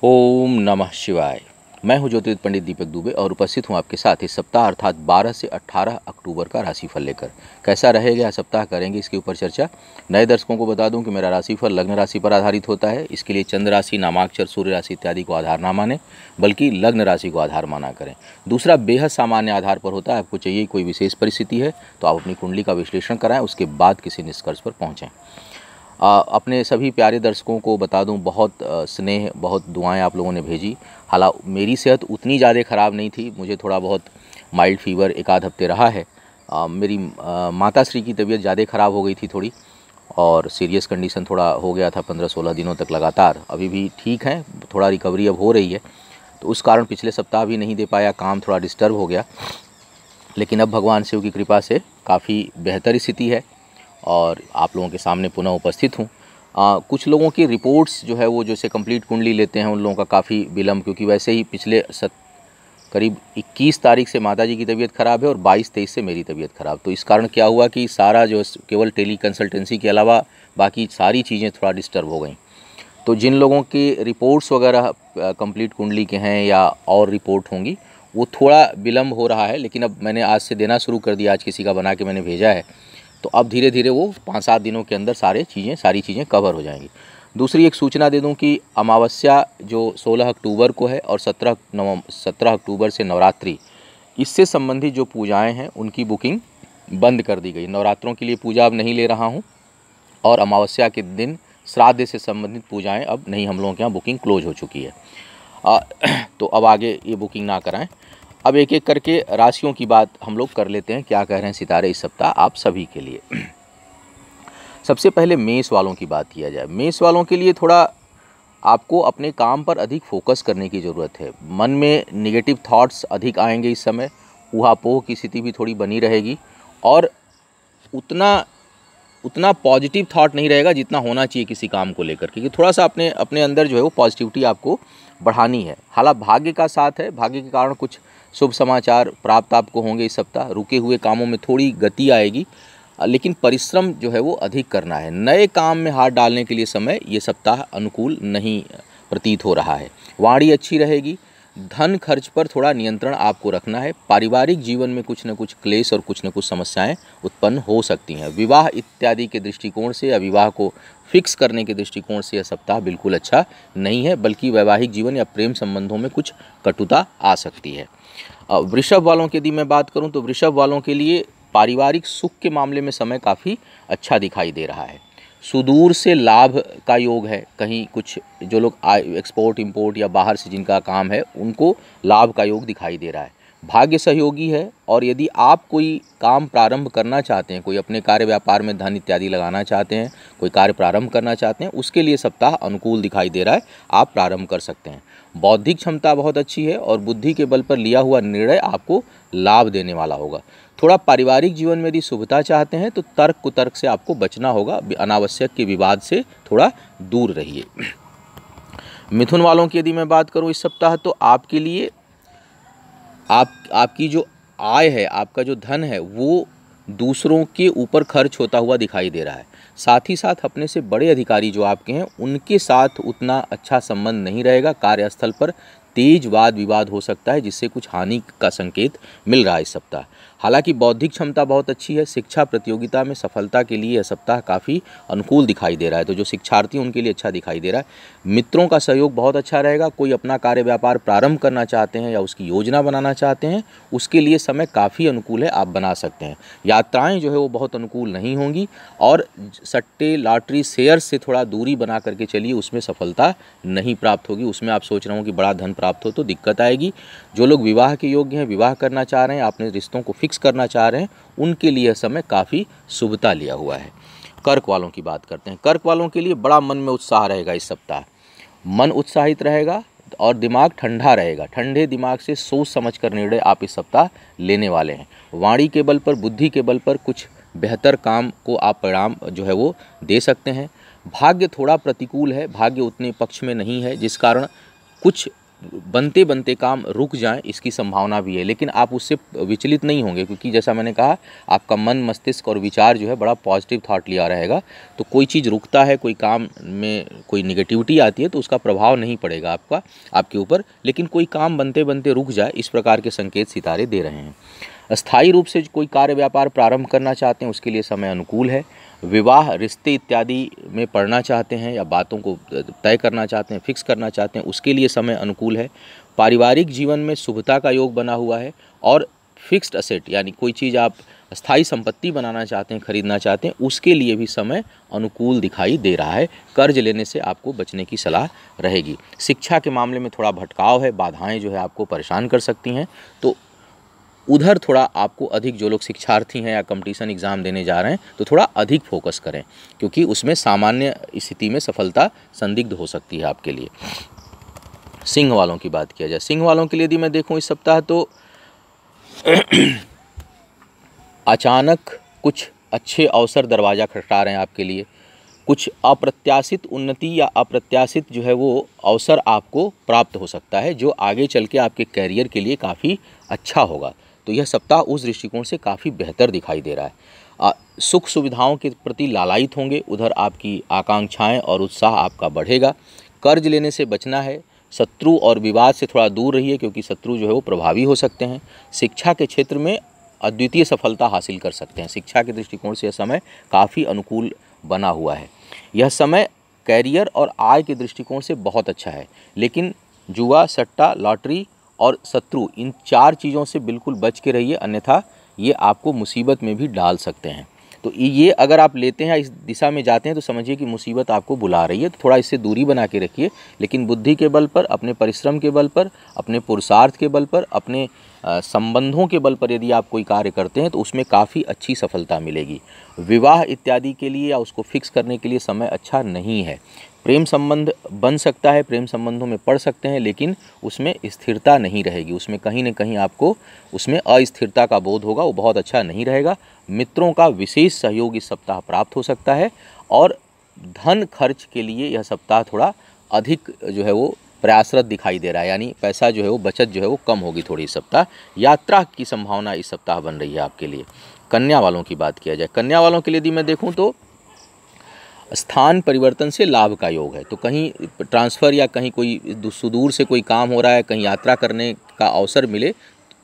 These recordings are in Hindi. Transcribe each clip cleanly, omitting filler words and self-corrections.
ओम नमः शिवाय। मैं हूं ज्योतिर्विद पंडित दीपक दुबे और उपस्थित हूं आपके साथ इस सप्ताह अर्थात 12 से 18 अक्टूबर का राशिफल लेकर। कैसा रहेगा यह सप्ताह करेंगे इसके ऊपर चर्चा। नए दर्शकों को बता दूं कि मेरा राशिफल लग्न राशि पर आधारित होता है। इसके लिए चंद्र राशि, नामाक्षर, सूर्य राशि इत्यादि को आधार ना माने, बल्कि लग्न राशि को आधार माना करें। दूसरा बेहद सामान्य आधार पर होता है। आपको चाहिए कोई विशेष परिस्थिति है तो आप अपनी कुंडली का विश्लेषण कराएं, उसके बाद किसी निष्कर्ष पर पहुँचें। अपने सभी प्यारे दर्शकों को बता दूं, बहुत स्नेह, बहुत दुआएं आप लोगों ने भेजी। हालांकि मेरी सेहत उतनी ज़्यादा ख़राब नहीं थी, मुझे थोड़ा बहुत माइल्ड फीवर एक आध हफ्ते रहा है। मेरी माताश्री की तबीयत ज़्यादा ख़राब हो गई थी थोड़ी, और सीरियस कंडीशन थोड़ा हो गया था 15-16 दिनों तक लगातार। अभी भी ठीक है, थोड़ा रिकवरी अब हो रही है, तो उस कारण पिछले सप्ताह भी नहीं दे पाया, काम थोड़ा डिस्टर्ब हो गया। लेकिन अब भगवान शिव की कृपा से काफ़ी बेहतर स्थिति है और आप लोगों के सामने पुनः उपस्थित हूँ। कुछ लोगों की रिपोर्ट्स जो है वो जैसे कंप्लीट कुंडली लेते हैं उन लोगों का काफ़ी विलम्ब, क्योंकि वैसे ही पिछले करीब 21 तारीख से माताजी की तबीयत ख़राब है और 22-23 से मेरी तबीयत ख़राब। तो इस कारण क्या हुआ कि सारा जो केवल टेली कंसल्टेंसी के अलावा बाकी सारी चीज़ें थोड़ा डिस्टर्ब हो गई। तो जिन लोगों की रिपोर्ट्स वगैरह कंप्लीट कुंडली के हैं या और रिपोर्ट होंगी, वो थोड़ा विलम्ब हो रहा है। लेकिन अब मैंने आज से देना शुरू कर दिया, आज किसी का बना के मैंने भेजा है, तो अब धीरे धीरे वो 5-7 दिनों के अंदर सारी चीज़ें कवर हो जाएंगी। दूसरी एक सूचना दे दूं कि अमावस्या जो 16 अक्टूबर को है और 17 अक्टूबर से नवरात्रि, इससे संबंधित जो पूजाएं हैं उनकी बुकिंग बंद कर दी गई। नवरात्रों के लिए पूजा अब नहीं ले रहा हूं, और अमावस्या के दिन श्राद्ध से संबंधित पूजाएं अब नहीं, हम लोगों के यहाँ बुकिंग क्लोज हो चुकी है। तो अब आगे ये बुकिंग ना कराएं। अब एक एक करके राशियों की बात हम लोग कर लेते हैं, क्या कह रहे हैं सितारे इस सप्ताह आप सभी के लिए। सबसे पहले मेष वालों की बात किया जाए। मेष वालों के लिए थोड़ा आपको अपने काम पर अधिक फोकस करने की ज़रूरत है। मन में निगेटिव थॉट्स अधिक आएंगे इस समय, ऊहापोह की स्थिति भी थोड़ी बनी रहेगी, और उतना पॉजिटिव थॉट नहीं रहेगा जितना होना चाहिए किसी काम को लेकर, क्योंकि थोड़ा सा अपने अंदर जो है वो पॉजिटिविटी आपको बढ़ानी है। हालांकि भाग्य का साथ है, भाग्य के कारण कुछ शुभ समाचार प्राप्त आपको होंगे इस सप्ताह। रुके हुए कामों में थोड़ी गति आएगी, लेकिन परिश्रम जो है वो अधिक करना है। नए काम में हाथ डालने के लिए समय ये सप्ताह अनुकूल नहीं प्रतीत हो रहा है। वाणी अच्छी रहेगी। धन खर्च पर थोड़ा नियंत्रण आपको रखना है। पारिवारिक जीवन में कुछ न कुछ क्लेश और कुछ न कुछ समस्याएं उत्पन्न हो सकती हैं। विवाह इत्यादि के दृष्टिकोण से या विवाह को फिक्स करने के दृष्टिकोण से यह सप्ताह बिल्कुल अच्छा नहीं है, बल्कि वैवाहिक जीवन या प्रेम संबंधों में कुछ कटुता आ सकती है। वृषभ वालों की यदि मैं बात करूं तो वृषभ वालों के लिए पारिवारिक सुख के मामले में समय काफ़ी अच्छा दिखाई दे रहा है। सुदूर से लाभ का योग है। कहीं कुछ जो लोग एक्सपोर्ट इंपोर्ट या बाहर से जिनका काम है उनको लाभ का योग दिखाई दे रहा है। भाग्य सहयोगी है, और यदि आप कोई काम प्रारंभ करना चाहते हैं, कोई अपने कार्य व्यापार में धन इत्यादि लगाना चाहते हैं, कोई कार्य प्रारंभ करना चाहते हैं, उसके लिए सप्ताह अनुकूल दिखाई दे रहा है, आप प्रारंभ कर सकते हैं। बौद्धिक क्षमता बहुत अच्छी है और बुद्धि के बल पर लिया हुआ निर्णय आपको लाभ देने वाला होगा। थोड़ा पारिवारिक जीवन में यदि शुभता चाहते हैं तो तर्क कुतर्क से आपको बचना होगा। अनावश्यक के विवाद से थोड़ा दूर रहिए। मिथुन वालों की यदि मैं बात करूं इस सप्ताह, तो आपके लिए आपकी जो आय है, आपका जो धन है, वो दूसरों के ऊपर खर्च होता हुआ दिखाई दे रहा है। साथ ही साथ अपने से बड़े अधिकारी जो आपके हैं उनके साथ उतना अच्छा संबंध नहीं रहेगा। कार्यस्थल पर तेज वाद विवाद हो सकता है, जिससे कुछ हानि का संकेत मिल रहा है इस सप्ताह। हालांकि बौद्धिक क्षमता बहुत अच्छी है। शिक्षा प्रतियोगिता में सफलता के लिए यह सप्ताह काफ़ी अनुकूल दिखाई दे रहा है, तो जो शिक्षार्थी उनके लिए अच्छा दिखाई दे रहा है। मित्रों का सहयोग बहुत अच्छा रहेगा। कोई अपना कार्य व्यापार प्रारंभ करना चाहते हैं या उसकी योजना बनाना चाहते हैं, उसके लिए समय काफ़ी अनुकूल है, आप बना सकते हैं। यात्राएं जो है वो बहुत अनुकूल नहीं होंगी, और सट्टे लॉटरी शेयर से थोड़ा दूरी बना करके चलिए, उसमें सफलता नहीं प्राप्त होगी। उसमें आप सोच रहे हो कि बड़ा धन प्राप्त हो तो दिक्कत आएगी। जो लोग विवाह के योग्य हैं, विवाह करना चाह रहे हैं, अपने रिश्तों को फिक्स करना चाह रहे हैं, उनके लिए समय काफ़ी शुभता लिया हुआ है। कर्क वालों की बात करते हैं। कर्क वालों के लिए बड़ा मन में उत्साह रहेगा इस सप्ताह। मन उत्साहित रहेगा और दिमाग ठंडा रहेगा। ठंडे दिमाग से सोच समझ कर निर्णय आप इस सप्ताह लेने वाले हैं। वाणी के बल पर, बुद्धि के बल पर कुछ बेहतर काम को आप परिणाम जो है वो दे सकते हैं। भाग्य थोड़ा प्रतिकूल है, भाग्य उतने पक्ष में नहीं है, जिस कारण कुछ बनते बनते काम रुक जाएं इसकी संभावना भी है, लेकिन आप उससे विचलित नहीं होंगे, क्योंकि जैसा मैंने कहा आपका मन, मस्तिष्क और विचार जो है बड़ा पॉजिटिव थॉट लिया रहेगा। तो कोई चीज़ रुकता है, कोई काम में कोई निगेटिविटी आती है तो उसका प्रभाव नहीं पड़ेगा आपके ऊपर, लेकिन कोई काम बनते बनते रुक जाए इस प्रकार के संकेत सितारे दे रहे हैं। अस्थायी रूप से कोई कार्य व्यापार प्रारंभ करना चाहते हैं उसके लिए समय अनुकूल है। विवाह, रिश्ते इत्यादि में पढ़ना चाहते हैं या बातों को तय करना चाहते हैं, फिक्स करना चाहते हैं, उसके लिए समय अनुकूल है। पारिवारिक जीवन में शुभता का योग बना हुआ है। और फिक्स्ड असेट यानी कोई चीज़ आप स्थायी संपत्ति बनाना चाहते हैं, खरीदना चाहते हैं, उसके लिए भी समय अनुकूल दिखाई दे रहा है। कर्ज लेने से आपको बचने की सलाह रहेगी। शिक्षा के मामले में थोड़ा भटकाव है, बाधाएं जो है आपको परेशान कर सकती हैं, तो उधर थोड़ा आपको अधिक, जो लोग शिक्षार्थी हैं या कंपटीशन एग्ज़ाम देने जा रहे हैं तो थोड़ा अधिक फोकस करें, क्योंकि उसमें सामान्य स्थिति में सफलता संदिग्ध हो सकती है आपके लिए। सिंह वालों की बात किया जाए, सिंह वालों के लिए यदि मैं देखूं इस सप्ताह तो अचानक कुछ अच्छे अवसर दरवाज़ा खटखटा रहे हैं आपके लिए। कुछ अप्रत्याशित उन्नति या अप्रत्याशित जो है वो अवसर आपको प्राप्त हो सकता है, जो आगे चल के आपके कैरियर के लिए काफ़ी अच्छा होगा। तो यह सप्ताह उस दृष्टिकोण से काफ़ी बेहतर दिखाई दे रहा है। सुख सुविधाओं के प्रति लालायित होंगे, उधर आपकी आकांक्षाएं और उत्साह आपका बढ़ेगा। कर्ज लेने से बचना है। शत्रु और विवाद से थोड़ा दूर रहिए, क्योंकि शत्रु जो है वो प्रभावी हो सकते हैं। शिक्षा के क्षेत्र में अद्वितीय सफलता हासिल कर सकते हैं। शिक्षा के दृष्टिकोण से यह समय काफ़ी अनुकूल बना हुआ है। यह समय कैरियर और आय के दृष्टिकोण से बहुत अच्छा है, लेकिन जुआ, सट्टा, लॉटरी और शत्रु, इन 4 चीज़ों से बिल्कुल बच के रहिए, अन्यथा ये आपको मुसीबत में भी डाल सकते हैं। तो ये अगर आप लेते हैं, इस दिशा में जाते हैं, तो समझिए कि मुसीबत आपको बुला रही है। तो थोड़ा इससे दूरी बना के रखिए, लेकिन बुद्धि के बल पर, अपने परिश्रम के बल पर, अपने पुरुषार्थ के बल पर, अपने संबंधों के बल पर यदि आप कोई कार्य करते हैं तो उसमें काफ़ी अच्छी सफलता मिलेगी। विवाह इत्यादि के लिए या उसको फिक्स करने के लिए समय अच्छा नहीं है। प्रेम संबंध बन सकता है, प्रेम संबंधों में पड़ सकते हैं, लेकिन उसमें स्थिरता नहीं रहेगी। उसमें कहीं न कहीं आपको उसमें अस्थिरता का बोध होगा, वो बहुत अच्छा नहीं रहेगा। मित्रों का विशेष सहयोग इस सप्ताह प्राप्त हो सकता है। और धन खर्च के लिए यह सप्ताह थोड़ा अधिक जो है वो प्रयासरत दिखाई दे रहा है, यानी पैसा जो है वो, बचत जो है वो कम होगी थोड़ी इस सप्ताह। यात्रा की संभावना इस सप्ताह बन रही है आपके लिए। कन्या वालों की बात किया जाए, कन्या वालों के लिए यदि मैं देखूं तो स्थान परिवर्तन से लाभ का योग है। तो कहीं ट्रांसफ़र या कहीं कोई सुदूर से कोई काम हो रहा है, कहीं यात्रा करने का अवसर मिले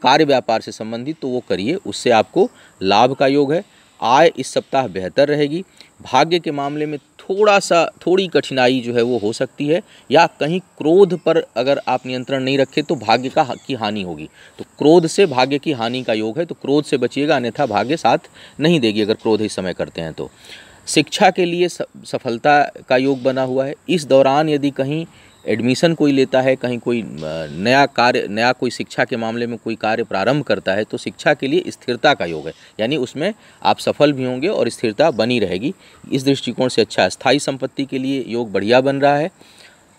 कार्य व्यापार से संबंधित, तो वो करिए, उससे आपको लाभ का योग है। आय इस सप्ताह बेहतर रहेगी। भाग्य के मामले में थोड़ी कठिनाई जो है वो हो सकती है, या कहीं क्रोध पर अगर आप नियंत्रण नहीं रखें तो भाग्य की हानि होगी। तो क्रोध से भाग्य की हानि का योग है, तो क्रोध से बचिएगा, अन्यथा भाग्य साथ नहीं देगी अगर क्रोध इस समय करते हैं तो। शिक्षा के लिए सफलता का योग बना हुआ है। इस दौरान यदि कहीं एडमिशन कोई लेता है, कहीं कोई नया कोई शिक्षा के मामले में कोई कार्य प्रारंभ करता है, तो शिक्षा के लिए स्थिरता का योग है, यानी उसमें आप सफल भी होंगे और स्थिरता बनी रहेगी। इस दृष्टिकोण से अच्छा है। स्थायी संपत्ति के लिए योग बढ़िया बन रहा है।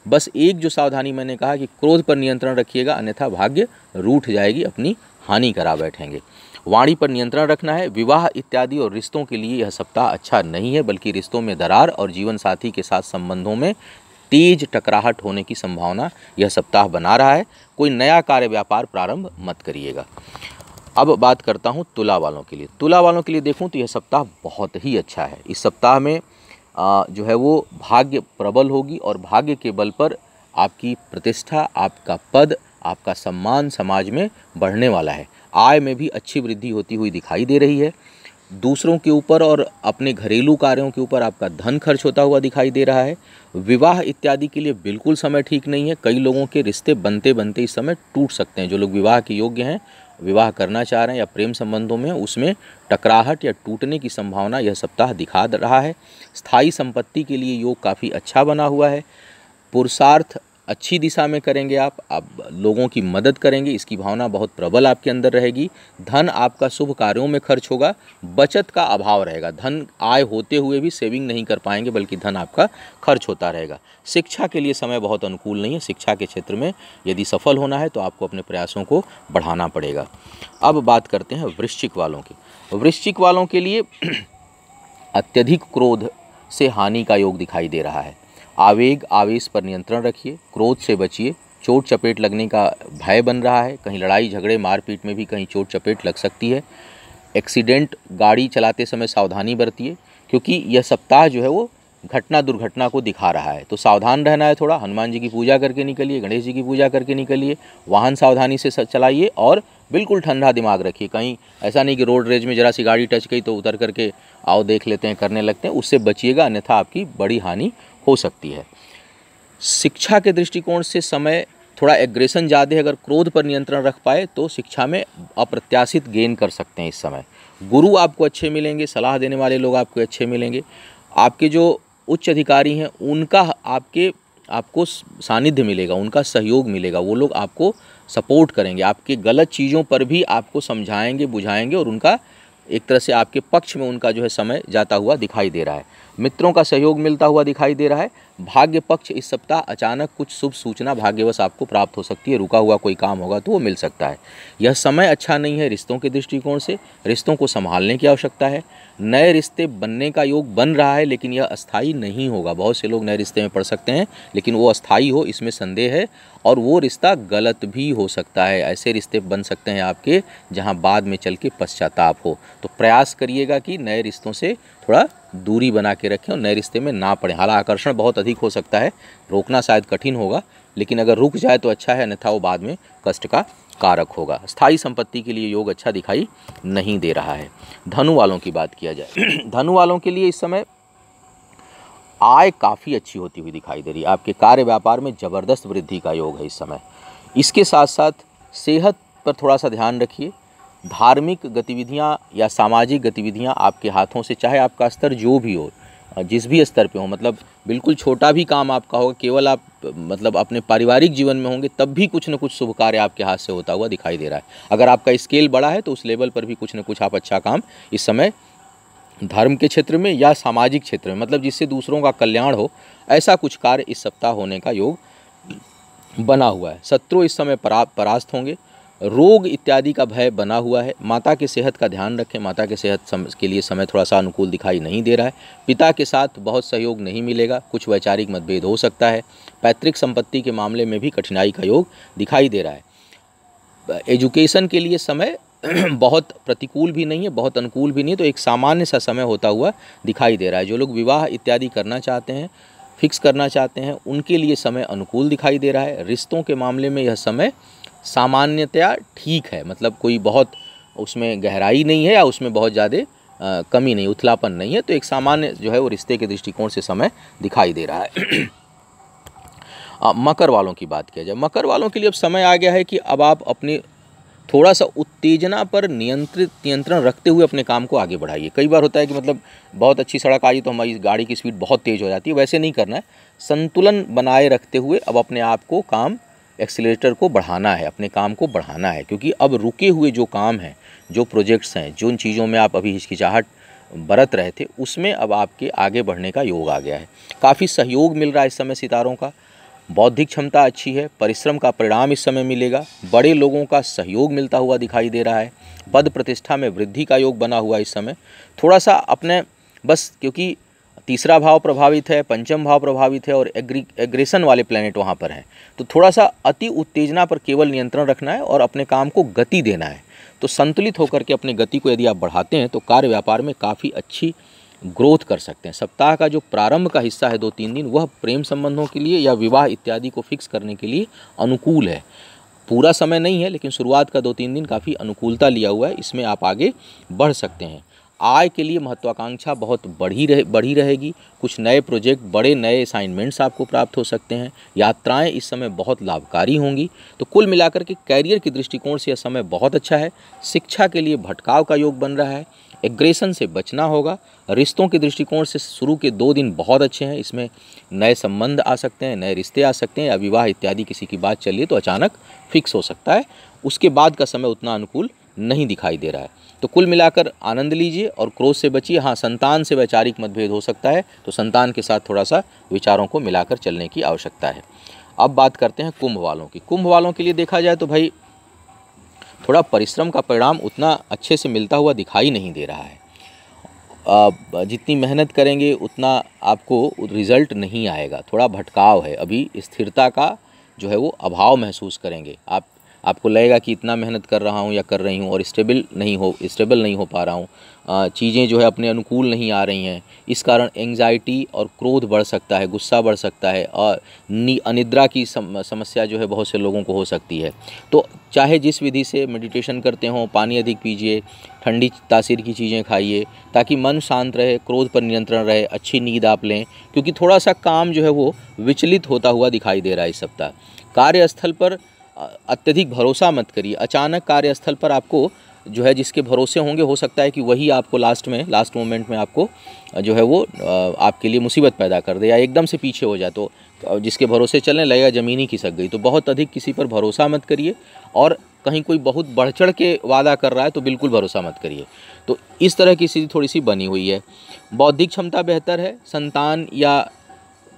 बस एक जो सावधानी मैंने कहा कि क्रोध पर नियंत्रण रखिएगा, अन्यथा भाग्य रूठ जाएगी, अपनी हानि करा बैठेंगे। वाणी पर नियंत्रण रखना है। विवाह इत्यादि और रिश्तों के लिए यह सप्ताह अच्छा नहीं है, बल्कि रिश्तों में दरार और जीवन साथी के साथ संबंधों में तेज टकराहट होने की संभावना यह सप्ताह बना रहा है। कोई नया कार्य व्यापार प्रारंभ मत करिएगा। अब बात करता हूँ तुला वालों के लिए। तुला वालों के लिए देखूँ तो यह सप्ताह बहुत ही अच्छा है। इस सप्ताह में जो है वो भाग्य प्रबल होगी, और भाग्य के बल पर आपकी प्रतिष्ठा, आपका पद, आपका सम्मान समाज में बढ़ने वाला है। आय में भी अच्छी वृद्धि होती हुई दिखाई दे रही है। दूसरों के ऊपर और अपने घरेलू कार्यों के ऊपर आपका धन खर्च होता हुआ दिखाई दे रहा है। विवाह इत्यादि के लिए बिल्कुल समय ठीक नहीं है। कई लोगों के रिश्ते बनते बनते इस समय टूट सकते हैं। जो लोग विवाह के योग्य हैं, विवाह करना चाह रहे हैं या प्रेम संबंधों में, उसमें टकराहट या टूटने की संभावना यह सप्ताह दिखा रहा है। स्थायी संपत्ति के लिए योग काफ़ी अच्छा बना हुआ है। पुरुषार्थ अच्छी दिशा में करेंगे, आप लोगों की मदद करेंगे, इसकी भावना बहुत प्रबल आपके अंदर रहेगी। धन आपका शुभ कार्यों में खर्च होगा। बचत का अभाव रहेगा। धन आय होते हुए भी सेविंग नहीं कर पाएंगे, बल्कि धन आपका खर्च होता रहेगा। शिक्षा के लिए समय बहुत अनुकूल नहीं है। शिक्षा के क्षेत्र में यदि सफल होना है तो आपको अपने प्रयासों को बढ़ाना पड़ेगा। अब बात करते हैं वृश्चिक वालों की। वृश्चिक वालों के लिए अत्यधिक क्रोध से हानि का योग दिखाई दे रहा है। आवेग आवेश पर नियंत्रण रखिए, क्रोध से बचिए। चोट चपेट लगने का भय बन रहा है, कहीं लड़ाई झगड़े मारपीट में भी कहीं चोट चपेट लग सकती है। एक्सीडेंट, गाड़ी चलाते समय सावधानी बरतिए, क्योंकि यह सप्ताह जो है वो घटना दुर्घटना को दिखा रहा है। तो सावधान रहना है थोड़ा, हनुमान जी की पूजा करके निकलिए, गणेश जी की पूजा करके निकलिए, वाहन सावधानी से चलाइए और बिल्कुल ठंडा दिमाग रखिए। कहीं ऐसा नहीं कि रोड रेज में ज़रा सी गाड़ी टच गई तो उतर करके आओ देख लेते हैं करने लगते हैं, उससे बचिएगा, अन्यथा आपकी बड़ी हानि हो सकती है। शिक्षा के दृष्टिकोण से समय थोड़ा एग्रेशन ज़्यादा है, अगर क्रोध पर नियंत्रण रख पाए तो शिक्षा में अप्रत्याशित गेन कर सकते हैं इस समय। गुरु आपको अच्छे मिलेंगे, सलाह देने वाले लोग आपको अच्छे मिलेंगे, आपके जो उच्च अधिकारी हैं उनका आपको सानिध्य मिलेगा, उनका सहयोग मिलेगा, वो लोग आपको सपोर्ट करेंगे, आपके गलत चीज़ों पर भी आपको समझाएंगे बुझाएंगे और उनका एक तरह से आपके पक्ष में उनका जो है समय जाता हुआ दिखाई दे रहा है। मित्रों का सहयोग मिलता हुआ दिखाई दे रहा है। भाग्य पक्ष इस सप्ताह अचानक कुछ शुभ सूचना भाग्यवश आपको प्राप्त हो सकती है, रुका हुआ कोई काम होगा तो वो मिल सकता है। यह समय अच्छा नहीं है रिश्तों के दृष्टिकोण से, रिश्तों को संभालने की आवश्यकता है। नए रिश्ते बनने का योग बन रहा है, लेकिन यह अस्थायी नहीं होगा। बहुत से लोग नए रिश्ते में पड़ सकते हैं, लेकिन वो अस्थायी हो इसमें संदेह है, और वो रिश्ता गलत भी हो सकता है। ऐसे रिश्ते बन सकते हैं आपके जहां बाद में चल के पश्चाताप हो। तो प्रयास करिएगा कि नए रिश्तों से थोड़ा दूरी बना के रखें और नए रिश्ते में ना पड़ें। हालांकि आकर्षण बहुत अधिक हो सकता है, रोकना शायद कठिन होगा, लेकिन अगर रुक जाए तो अच्छा है, अन्यथा वो बाद में कष्ट का कारक होगा। स्थायी संपत्ति के लिए योग अच्छा दिखाई नहीं दे रहा है। धनु वालों की बात किया जाए, धनु वालों के लिए इस समय आय काफ़ी अच्छी होती हुई दिखाई दे रही है। आपके कार्य व्यापार में ज़बरदस्त वृद्धि का योग है इस समय। इसके साथ साथ सेहत पर थोड़ा सा ध्यान रखिए। धार्मिक गतिविधियां या सामाजिक गतिविधियां आपके हाथों से, चाहे आपका स्तर जो भी हो, जिस भी स्तर पे हो, मतलब बिल्कुल छोटा भी काम आपका होगा, केवल आप मतलब अपने पारिवारिक जीवन में होंगे तब भी कुछ न कुछ शुभ कार्य आपके हाथ से होता हुआ दिखाई दे रहा है। अगर आपका स्केल बड़ा है तो उस लेवल पर भी कुछ न कुछ आप अच्छा काम इस समय धर्म के क्षेत्र में या सामाजिक क्षेत्र में, मतलब जिससे दूसरों का कल्याण हो, ऐसा कुछ कार्य इस सप्ताह होने का योग बना हुआ है। शत्रु इस समय परास्त होंगे। रोग इत्यादि का भय बना हुआ है। माता की सेहत का ध्यान रखें, माता की सेहत के लिए समय थोड़ा सा अनुकूल दिखाई नहीं दे रहा है। पिता के साथ बहुत सहयोग नहीं मिलेगा, कुछ वैचारिक मतभेद हो सकता है। पैतृक संपत्ति के मामले में भी कठिनाई का योग दिखाई दे रहा है। एजुकेशन के लिए समय बहुत प्रतिकूल भी नहीं है, बहुत अनुकूल भी नहीं है, तो एक सामान्य सा समय होता हुआ दिखाई दे रहा है। जो लोग विवाह इत्यादि करना चाहते हैं, फिक्स करना चाहते हैं, उनके लिए समय अनुकूल दिखाई दे रहा है। रिश्तों के मामले में यह समय सामान्यतया ठीक है, मतलब कोई बहुत उसमें गहराई नहीं है या उसमें बहुत ज़्यादा कमी नहीं, उथलापन नहीं है, तो एक सामान्य जो है वो रिश्ते के दृष्टिकोण से समय दिखाई दे रहा है। मकर वालों की बात किया जाए, मकर वालों के लिए अब समय आ गया है कि अब आप अपने थोड़ा सा उत्तेजना पर नियंत्रण रखते हुए अपने काम को आगे बढ़ाइए। कई बार होता है कि मतलब बहुत अच्छी सड़क आई तो हमारी गाड़ी की स्पीड बहुत तेज़ हो जाती है, वैसे नहीं करना है। संतुलन बनाए रखते हुए अब अपने आप को एक्सीलरेटर को बढ़ाना है, अपने काम को बढ़ाना है, क्योंकि अब रुके हुए जो काम हैं, जो प्रोजेक्ट्स हैं, जिन चीज़ों में आप अभी हिचकिचाहट बरत रहे थे, उसमें अब आपके आगे बढ़ने का योग आ गया है। काफ़ी सहयोग मिल रहा है इस समय सितारों का। बौद्धिक क्षमता अच्छी है, परिश्रम का परिणाम इस समय मिलेगा। बड़े लोगों का सहयोग मिलता हुआ दिखाई दे रहा है। पद प्रतिष्ठा में वृद्धि का योग बना हुआ इस समय। थोड़ा सा अपने बस, क्योंकि तीसरा भाव प्रभावित है, पंचम भाव प्रभावित है और एग्रेशन वाले प्लैनेट वहाँ पर हैं, तो थोड़ा सा अति उत्तेजना पर केवल नियंत्रण रखना है और अपने काम को गति देना है। तो संतुलित होकर के अपनी गति को यदि आप बढ़ाते हैं तो कार्य व्यापार में काफ़ी अच्छी ग्रोथ कर सकते हैं। सप्ताह का जो प्रारंभ का हिस्सा है 2-3 दिन, वह प्रेम संबंधों के लिए या विवाह इत्यादि को फिक्स करने के लिए अनुकूल है। पूरा समय नहीं है, लेकिन शुरुआत का 2-3 दिन काफ़ी अनुकूलता लिया हुआ है, इसमें आप आगे बढ़ सकते हैं। आय के लिए महत्वाकांक्षा बहुत बढ़ी रहेगी। कुछ नए प्रोजेक्ट, बड़े नए असाइनमेंट्स आपको प्राप्त हो सकते हैं। यात्राएं इस समय बहुत लाभकारी होंगी। तो कुल मिलाकर के कैरियर के दृष्टिकोण से यह समय बहुत अच्छा है। शिक्षा के लिए भटकाव का योग बन रहा है। एग्रेशन से बचना होगा। रिश्तों के दृष्टिकोण से शुरू के 2 दिन बहुत अच्छे हैं, इसमें नए संबंध आ सकते हैं, नए रिश्ते आ सकते हैं, या विवाह इत्यादि किसी की बात चलिए तो अचानक फिक्स हो सकता है। उसके बाद का समय उतना अनुकूल नहीं दिखाई दे रहा है। तो कुल मिलाकर आनंद लीजिए और क्रोध से बचिए। हाँ, संतान से वैचारिक मतभेद हो सकता है, तो संतान के साथ थोड़ा सा विचारों को मिलाकर चलने की आवश्यकता है। अब बात करते हैं कुंभ वालों की। कुंभ वालों के लिए देखा जाए तो भाई थोड़ा परिश्रम का परिणाम उतना अच्छे से मिलता हुआ दिखाई नहीं दे रहा है। जितनी मेहनत करेंगे उतना आपको रिजल्ट नहीं आएगा। थोड़ा भटकाव है, अभी स्थिरता का जो है वो अभाव महसूस करेंगे। आपको लगेगा कि इतना मेहनत कर रहा हूँ या कर रही हूँ और स्टेबल नहीं हो पा रहा हूँ, चीज़ें जो है अपने अनुकूल नहीं आ रही हैं। इस कारण एंग्जाइटी और क्रोध बढ़ सकता है, गुस्सा बढ़ सकता है और अनिद्रा की समस्या जो है बहुत से लोगों को हो सकती है। तो चाहे जिस विधि से मेडिटेशन करते हों, पानी अधिक पीजिए, ठंडी तासीर की चीज़ें खाइए ताकि मन शांत रहे, क्रोध पर नियंत्रण रहे, अच्छी नींद आप लें, क्योंकि थोड़ा सा काम जो है वो विचलित होता हुआ दिखाई दे रहा है इस सप्ताह। कार्यस्थल पर अत्यधिक भरोसा मत करिए। अचानक कार्यस्थल पर आपको जो है जिसके भरोसे होंगे, हो सकता है कि वही आपको लास्ट मोमेंट में आपको जो है वो आपके लिए मुसीबत पैदा कर दे या एकदम से पीछे हो जाए। तो जिसके भरोसे चलने लगेगा ज़मीन ही खिसक गई। तो बहुत अधिक किसी पर भरोसा मत करिए और कहीं कोई बहुत बढ़ चढ़ के वादा कर रहा है तो बिल्कुल भरोसा मत करिए। तो इस तरह की स्थिति थोड़ी सी बनी हुई है। बौद्धिक क्षमता बेहतर है। संतान या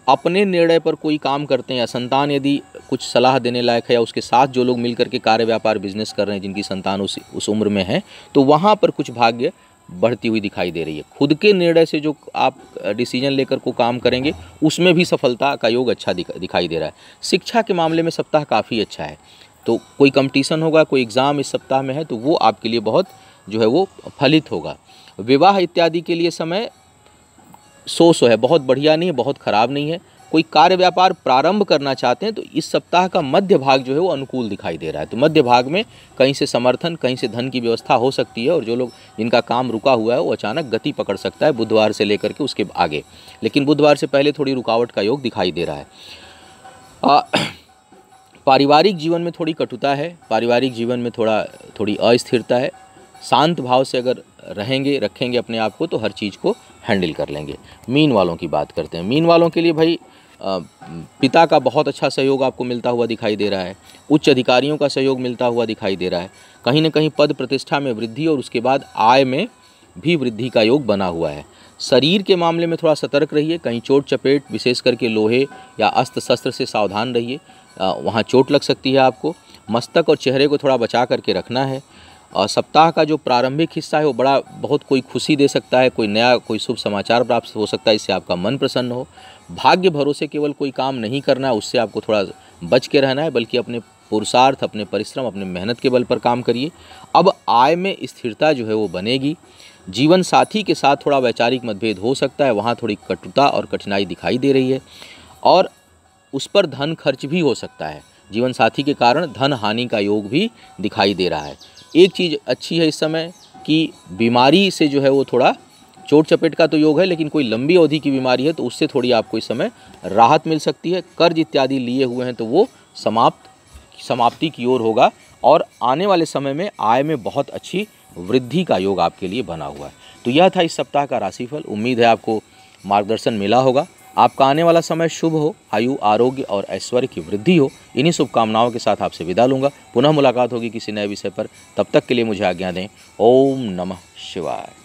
अपने निर्णय पर कोई काम करते हैं या संतान यदि कुछ सलाह देने लायक है या उसके साथ जो लोग मिलकर के कार्य व्यापार बिजनेस कर रहे हैं जिनकी संतान उस उम्र में है, तो वहाँ पर कुछ भाग्य बढ़ती हुई दिखाई दे रही है। खुद के निर्णय से जो आप डिसीजन लेकर को काम करेंगे उसमें भी सफलता का योग अच्छा दिखाई दे रहा है। शिक्षा के मामले में सप्ताह काफ़ी अच्छा है। तो कोई कंपटीशन होगा, कोई एग्ज़ाम इस सप्ताह में है तो वो आपके लिए बहुत जो है वो फलित होगा। विवाह इत्यादि के लिए समय सो है, बहुत बढ़िया नहीं है, बहुत ख़राब नहीं है। कोई कार्य व्यापार प्रारंभ करना चाहते हैं तो इस सप्ताह का मध्य भाग जो है वो अनुकूल दिखाई दे रहा है। तो मध्य भाग में कहीं से समर्थन, कहीं से धन की व्यवस्था हो सकती है और जो लोग जिनका काम रुका हुआ है वो अचानक गति पकड़ सकता है बुधवार से लेकर के उसके आगे। लेकिन बुधवार से पहले थोड़ी रुकावट का योग दिखाई दे रहा है। पारिवारिक जीवन में थोड़ी कटुता है, पारिवारिक जीवन में थोड़ी अस्थिरता है। शांत भाव से अगर रखेंगे अपने आप को तो हर चीज़ को हैंडल कर लेंगे। मीन वालों की बात करते हैं। मीन वालों के लिए भाई पिता का बहुत अच्छा सहयोग आपको मिलता हुआ दिखाई दे रहा है। उच्च अधिकारियों का सहयोग मिलता हुआ दिखाई दे रहा है। कहीं न कहीं पद प्रतिष्ठा में वृद्धि और उसके बाद आय में भी वृद्धि का योग बना हुआ है। शरीर के मामले में थोड़ा सतर्क रहिए, कहीं चोट चपेट विशेष करके लोहे या अस्त्र शस्त्र से सावधान रहिए, वहाँ चोट लग सकती है आपको। मस्तक और चेहरे को थोड़ा बचा करके रखना है। और सप्ताह का जो प्रारंभिक हिस्सा है वो बहुत कोई खुशी दे सकता है, कोई शुभ समाचार प्राप्त हो सकता है, इससे आपका मन प्रसन्न हो। भाग्य भरोसे केवल कोई काम नहीं करना है, उससे आपको थोड़ा बच के रहना है, बल्कि अपने पुरुषार्थ, अपने परिश्रम, अपने मेहनत के बल पर काम करिए। अब आय में स्थिरता जो है वो बनेगी। जीवन साथी के साथ थोड़ा वैचारिक मतभेद हो सकता है, वहाँ थोड़ी कटुता और कठिनाई दिखाई दे रही है और उस पर धन खर्च भी हो सकता है। जीवन साथी के कारण धन हानि का योग भी दिखाई दे रहा है। एक चीज़ अच्छी है इस समय कि बीमारी से जो है वो थोड़ा चोट चपेट का तो योग है, लेकिन कोई लंबी अवधि की बीमारी है तो उससे थोड़ी आपको इस समय राहत मिल सकती है। कर्ज इत्यादि लिए हुए हैं तो वो समाप्ति की ओर होगा और आने वाले समय में आय में बहुत अच्छी वृद्धि का योग आपके लिए बना हुआ है। तो यह था इस सप्ताह का राशिफल। उम्मीद है आपको मार्गदर्शन मिला होगा। आपका आने वाला समय शुभ हो, आयु, आरोग्य और ऐश्वर्य की वृद्धि हो। इन्हीं शुभकामनाओं के साथ आपसे विदा लूँगा। पुनः मुलाकात होगी किसी नए विषय पर। तब तक के लिए मुझे आज्ञा दें। ओम नमः शिवाय।